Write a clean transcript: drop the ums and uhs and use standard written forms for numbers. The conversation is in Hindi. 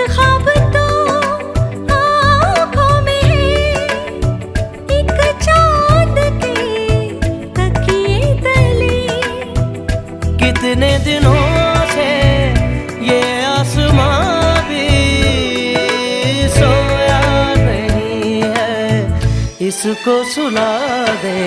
ख्वाब तो आँखों में है, एक चाँद के तकिए तले। कितने दिनों से ये आसमां भी सोया नहीं है, इसको सुला दे।